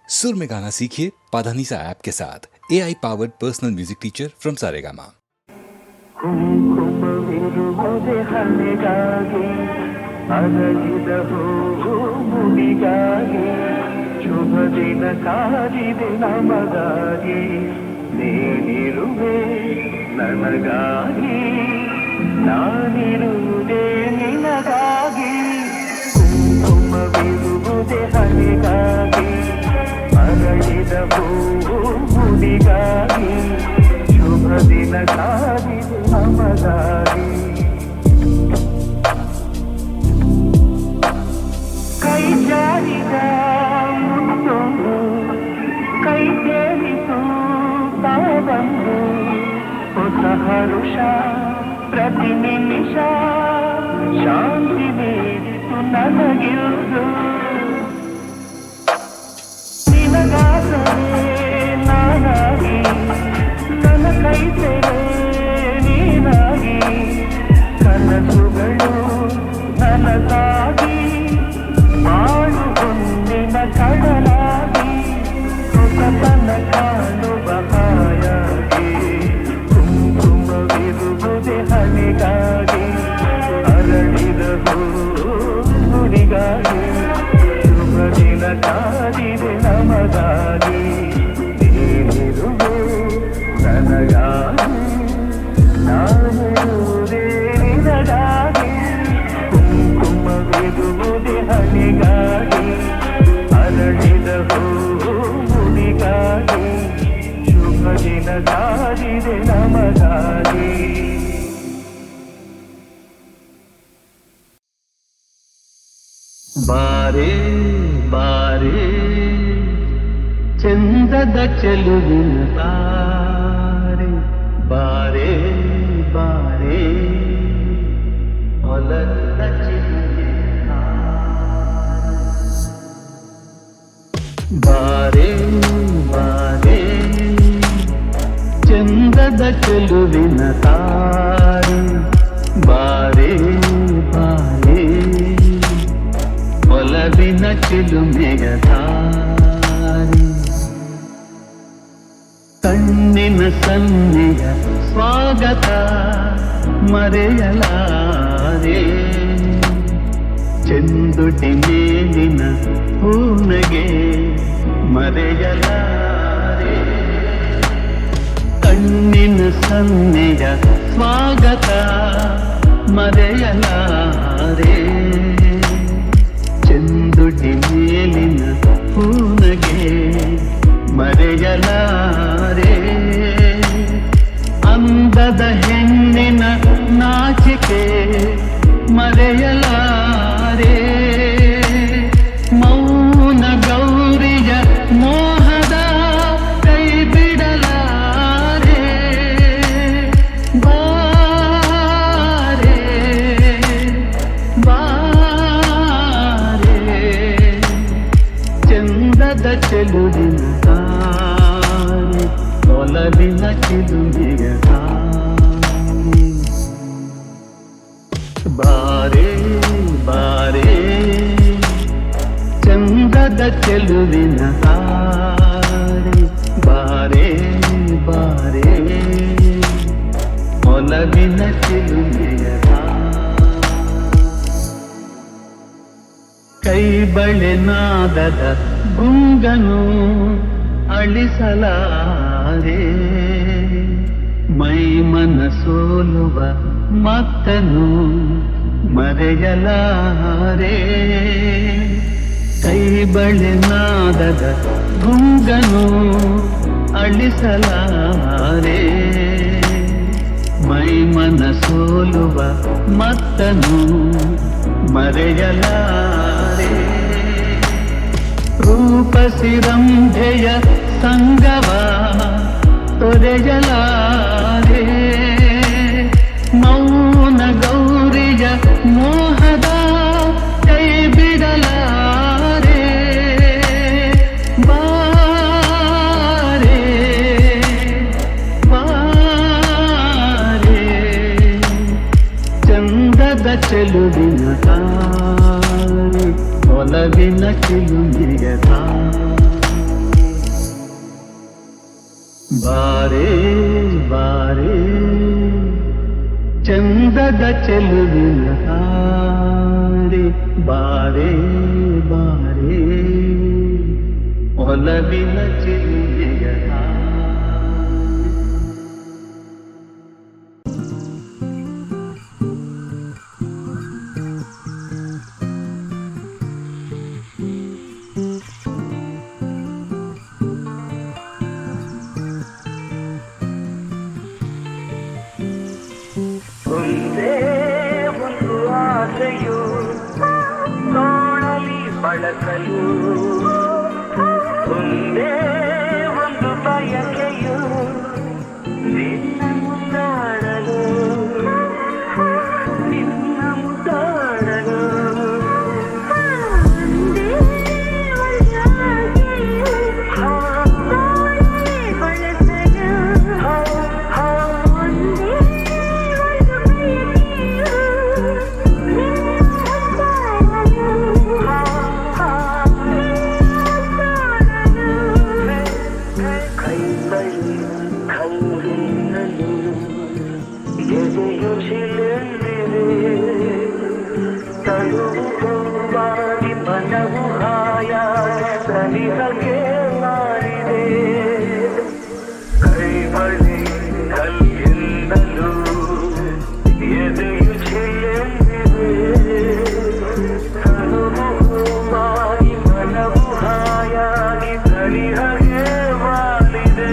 सुर में गाना सीखिए पाधानीसा ऐप के साथ AI powered personal music teacher from Saregama. ಕುಂಕುಮವಿರುವುದೇ ಹಣೆಗಾಗಿ ಅರಳಿದ ಹೂವು ಮುಡಿಗಾಗಿ ಶುಭ ದಿನ ಕಾದಿದೆ ನಮಗಾಗಿ ನೀನಿರುವೆ ನನಗಾಗಿ ನಾನಿರುವುದೇ ನಿನಗಾಗಿ ಕುಂಕುಮವಿರುವುದೇ ಹಣೆಗಾಗಿ ಅರಳಿದ ಹೂವು ಮುಡಿಗಾಗಿ ಶುಭ ದಿನ ಕಾದಿದೆ ನಮಗಾಗಿ ಕೈ ಜಾರಿದ ಮುತ್ತೊಂದು ಕೈ ತೇಲಿತು ತಾವಂದು ಹೊಸ ಹರುಷ ಪ್ರತಿ ನಿಮಿಷ ಶಾಂತಿ ನೀಡಿತು ನನಗಿರುವುದು ನಿನಗಾಸವೇ ನಾನಾಗಿ ನನ್ನ ಕೈ ತೆರೆ ನೀನಾಗಿ ಕನಸುಗಳು ನನಗಾಗಿ ಬಾಳು ಹೊನ್ನಿನ ಕಡಲಾಗಿ ಹೊಸತನ ಕಾಣುವ ಹಾಯಾಗಿ ಕುಂಕುಮವಿರುವುದೇ ಹಣೆಗಾಗಿ ಅರಳಿದ ಹೂವಿಗಾಗಿ ಶುಭ ದಿನ ಕಾದಿದೆ ನಮಗಾಗಿ ನೀನಿರುವೆ ನನಗಾಗಿ ನಾನಿರುವುದೇ ನಿನಗಾಗಿ ಕುಂಕುಮವಿರುವುದೇ ಹಣೆಗಾಗಿ ಅರಳಿದ ಹೂವಿಗಾಗಿ ಶುಭ ದಿನ ಕಾದಿದೆ ನಮಗಾಗಿ ಬಾರೆ ಬಾರೆ ಚಂದದ ಚೆಲುವಿನ ತಾರೆ ಬಾರೆ ಬಾರೆ ಹೊಲದ ಚಿನ್ನ ಬಾರೆ ಬಾರೆ ಚಂದದ ಚೆಲುವಿನ ತಾರೆ ಬಾರೆ ಬಾರೆ ಒಲವಿನ ಚಿಲುಮೆಯ ತಾರೆ ಕಣ್ಣಿನ ಸನ್ನೆಯ ಸ್ವಾಗತ ಮರೆಯಲಾರೆ ಚೆಂದುಟಿ ಮೇಲಿನ ಹೂನಗೆ ಮರೆಯಲಾರೆ ಕಣ್ಣಿನ ಸನ್ನೆಯ ಸ್ವಾಗತ ಮರೆಯಲಾರೆ ಚೆಂದುಟಿ ಮೇಲಿನ ಹೂನಗೆ ಮರೆಯಲಾರೆ ಅಂದದ ಹೆಣ್ಣಿನ ನಾಚಿಕೆ ಮರೆಯಲಾರೆ ಮೌನ ಗೌರಿಯ ಮೋಹದ ಕೈ ಬಿಡಲಾರೆ ಬಾರೆ ಬಾರೆ ಚಂದದ ಚೆಲುವಿನ ತಾರೆ ಒಲವಿನ ಚಿಲುಮೆಯ ತಾರೆ ಬಾರೆ ಬಾರೆ ಚಂದದ ಚೆಲುವಿನ ತಾರೆ ಬಾರೆ ಬಾರೆ ಒಲವಿನ ಚಿಲುಮೆಯ ಕೈ ಬಳೆ ನಾದದ ಗುಂಗನು ಅಳಿಸಲಾರೆ ಮೈ ಮನ ಸೋಲುವ ಮತ್ತನು ಮರೆಯಲಾರೆ ಕೈ ಬಳೆ ನಾದದ ಗುಂಗನು ಅಳಿಸಲಾರೆ ಮೈ ಮನ ಸೋಲುವ ಮತ್ತನು ಮರೆಯಲಾರೆ ರೂಪಸಿರಂಭೆಯ ಸಂಗವ ತೊರೆಯಲಾರೆ ಮೌನ ಗೌರಿಯ ಮೋಹದ ಕೈ ಬಿಡಲಾರೆ ಬಾರೆ ಬಾರೆ ಚಂದದ ಚೆಲುವಿನ ತಾರೆ ಒಲವಿನ ಚಿಲುಮೆಯ ತಾರೆ ಬಾರೆ ಬಾರೆ ಚಂದದ ಚೆಲುವಿನ ತಾರೆ ಬಾರೆ ಬಾರೆ ಒಲವಿನ ಚಿಲುಮೆಯ ಒಂದೇ ಒಂದು ಆಸೆಯು ನೋಡಲಿ ಬಳಸಲು ಒಂದೇ ಒಂದು ಬಯಕೆಯು ನಿನ್ನ ಮುದ್ದಾಡಲು ನಿನ್ನ ಮುದ್ದಾಡಲು ತಳುವಾಗಿ ಮನವು ಹಾಯಾಗಿ ಸನಿಹಕ್ಕೆ ಮಾಡಿದೆ ಕೈ ಬಳಿ ಕಲ್ಲಿಂದಲೂ ಎದೆಯು ಚೆಲ್ಲಿದೆ ತಳುವಾಗಿ ಮನವು ಹಾಯಾಗಿ ಸನಿಹಕ್ಕೆ ಮಾಡಿದೆ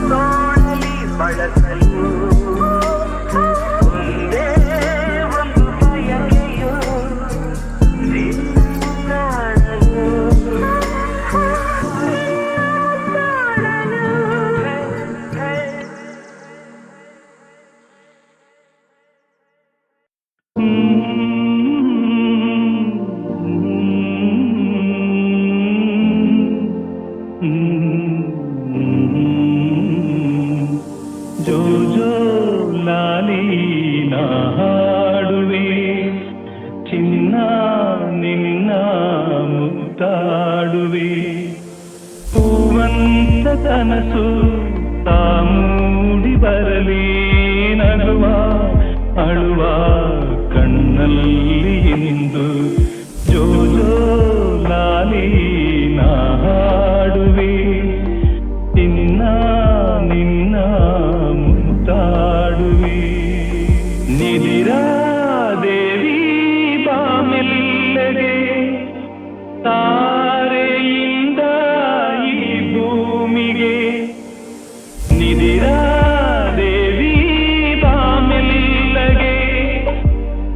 ನೋಡಲಿ ಬಳಸಲು ಒಂದೇ ಒಂದು ಬಯಕೆಯು ನಿನ್ನಾಡಲು ಜೋ ಜೋ ಲಾಲಿ ನಾ ಹಾಡುವೆ ಚಿನ್ನ ನಿನ್ನ ಮುತ್ತಾಡುವೆ ಹೂವಂತ ಕನಸು ತಾ ಮೂಡಿ ಬರಲಿ ನಗುವ ಅಳುವ ಕಣ್ಣಲ್ಲಿ ಇಂದು ಜೋ ಜೋ ಲಾಲಿ ನಾ ಹಾಡುವೆ ಚಿನ್ನ ನಿನ್ನ ಮುತ್ತಾಡುವೆ ನಿದಿರಾ ದೇವಿ ಬಾಮೆಲ್ಲಡೆ ತಾರೆಯಿಂದ ಈ ಭೂಮಿಗೆ ನಿದಿರಾ ದೇವಿ ಬಾಮೆಲ್ಲಗೆ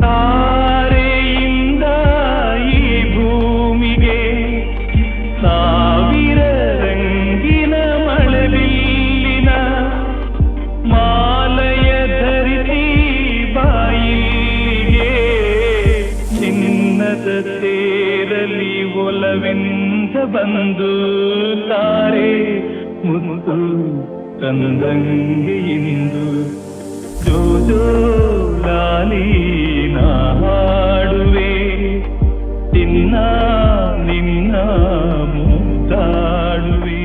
ತಾರೆಯಿಂದ ಈ ಭೂಮಿಗೆ ಸಾವಿರ ರಂಗಿನ ಮಳವಿಲ್ಲಿನ ಮಾಲಯ ಧರಿಸಿ ಬಾಯಿಗೆ ಚಿನ್ನದ ತೇರಲಿ ಒಲವೆಂದ ಬಂದು ತಾರೆ ಮುತ್ತು ತಂದಂಗೆ ಇಂದು ಜೋ ಜೋ ಲಾಲಿ ನಾ ಹಾಡುವೆ ಚಿನ್ನ ನಿನ್ನ ಮುದ್ದಾಡುವೆ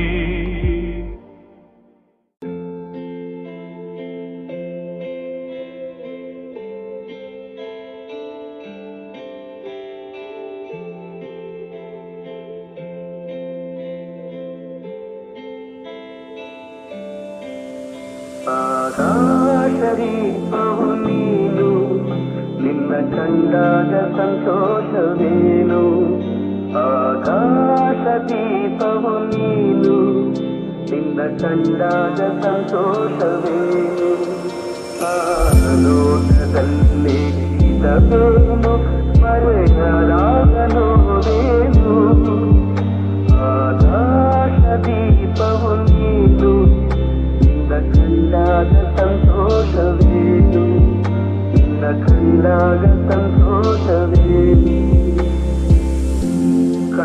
ಆಕಾಶದೀಪವು ನೀನು ನಿನ್ನ ಕಂಡಾಗ ಸಂತೋಷವೇನು ಆಕಾಶದೀಪವು ನೀನು ನಿನ್ನ ಕಂಡಾಗ ಸಂತೋಷವೇನು ಆ ಲೋಕದಲ್ಲಿ ಇದವೇನು ಮರೆಯಲಾಗಲೋದೇನು ಆಕಾಶದೀಪವು ನೀನು ನಿನ್ನ ಕಂಡಾಗ ಸಂತೋಷವೇನು ನಿನ್ನ ಕಂಡಾಗ ಸಂತೋಷವೇನು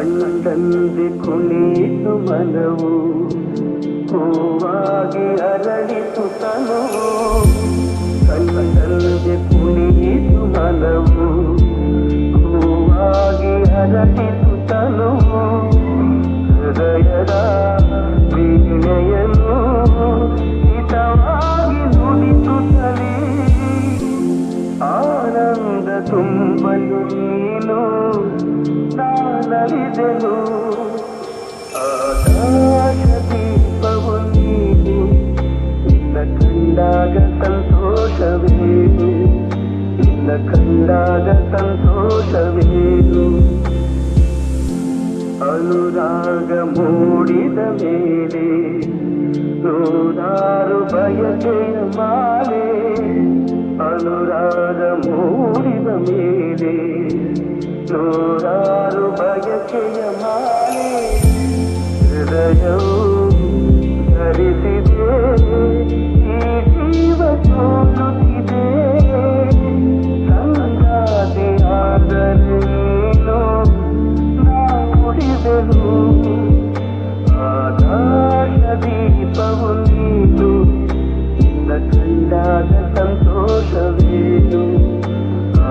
ಕಣ್ಣಂದೆ ಕುಣಿತು ಮನವು ಹೂವಾಗಿ ಅರಳಿತು ತನುವು ಕಣ್ಣಂದೆ ಕುಣಿತು ಮನವು ಹೂವಾಗಿ ಅರಳಿತು ತನುವು ಹೃದಯದ ವೀಣೆಯನ್ನು ಹಿತವಾಗಿ ನುಡಿಸುತ್ತಲೇ ಆನಂದ ತುಂಬಲು ನೀನು ನಾನಲಿದೆನು ಆಕಾಶ ದೀಪವು ನೀನು ನಿನ್ನ ಕಂಡಾಗ ಸಂತೋಷವೇನು ನಿನ್ನ ಕಂಡಾಗ ಸಂತೋಷವೇನು ಅನುರಾಗ ಮೂಡಿದ ಮೇಲೆ ನೂರಾರು ಬಯಕೆಯ ಮಾಲೆ ಅನುರಾಗ ಮೂಡಿದ ಮೇಲೆ ನೂರಾರು ಬಯಕೆಯ ಮಾಲೆ ಹೃದಯವು ಧರಿಸಿದೆ ಈ ಜೀವ ಸೋಲುತ್ತಿದೆ ಸಂಗಾತಿಯಾದರೆ ನೀನು ನಾ ಉಳಿದೆನು ಆಕಾಶ ದೀಪವು ನೀನು ನಿನ್ನ ಕಂಡಾಗ ಸಂತೋಷವೇನು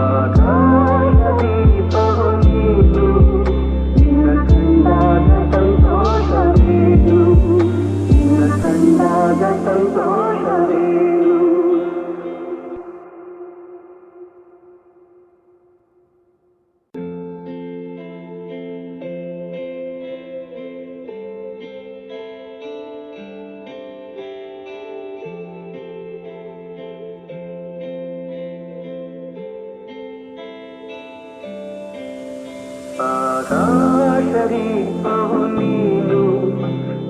ಆಕಾಶ ದೀಪವು ನೀನು ನಿನ್ನ ಕಂಡಾಗ ಸಂತೋಷವೇನು ನಿನ್ನ ಕಂಡಾಗ ಸಂತೋಷವೇನು ಆಕಾಶದೀಪವು ನೀನು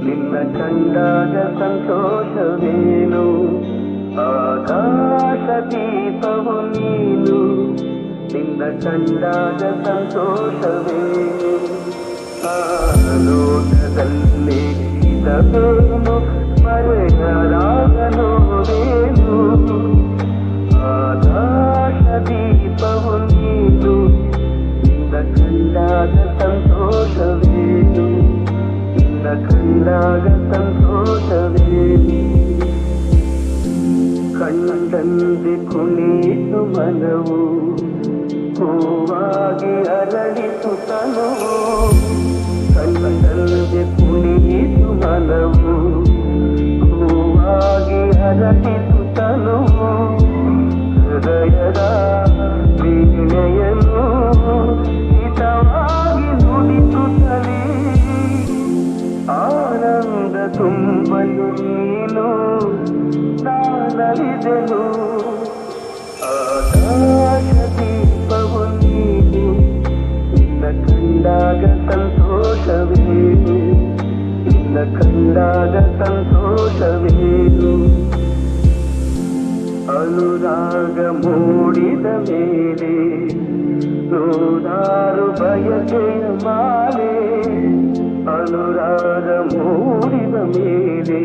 ನಿನ್ನ ಕಂಡಾಗ ಸಂತೋಷವೇನು ಆಕಾಶದೀಪವು ನೀನು ನಿನ್ನ ಕಂಡಾಗ ಸಂತೋಷವೇನು ಲೋಕದಲ್ಲಿ ಇದವೇನು ಮರೆಯಲಾಗಲೋವೇನು ಆಕಾಶದೀಪವು ನೀನು ನಿನ್ನ ಕಂಡಾಗ ಸಂತೋಷವೇನು ನಿನ್ನ ಕಂಡಾಗ ಸಂತೋಷವೇನು ಕಣ್ಣಂದೆ ಕುಣಿತು ಮನವು ಹೂವಾಗಿ ಅರಳಿತು ತನುವು ಕಣ್ಣಂದೆ ಕುಣಿತು ಮನವು ಹೂವಾಗಿ ಅರಳಿತು ತನುವು ಹೃದಯದ ವೀಣೆಯನ್ನು ಹಿತವಾಗಿ ನುಡಿಸುತ್ತಲೇ ಆನಂದ ತುಂಬಲು ನೀನು ನಾನಲಿದೆನು ಆಕಾಶ ದೀಪವು ನೀನು ನಿನ್ನ ಕಂಡಾಗ ಸಂತೋಷವೇನು ನಿನ್ನ ಕಂಡಾಗ ಸಂತೋಷವೇನು ಅನುರಾಗ ಮೂಡಿದ ಮೇಲೆ ನೂರಾರು ಬಯಕೆಯ ಮಾಲೆ ಅನುರಾಗ ಮೂಡಿದ ಮೇಲೆ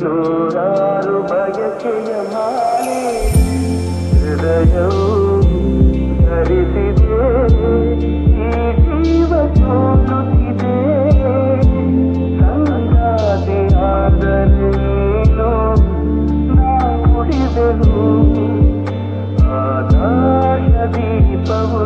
ನೂರಾರು ಬಯಕೆಯ ಮಾಲೆ ಹೃದಯವು ಧರಿಸಿದೆ ಈ ಜೀವ ಸೋಲುತ್ತಿದೆ ಸಂಗಾತಿಯಾದರೆ ನೀನು ನಾ ಉಳಿದೆನು ಆಕಾಶ ದೀಪವು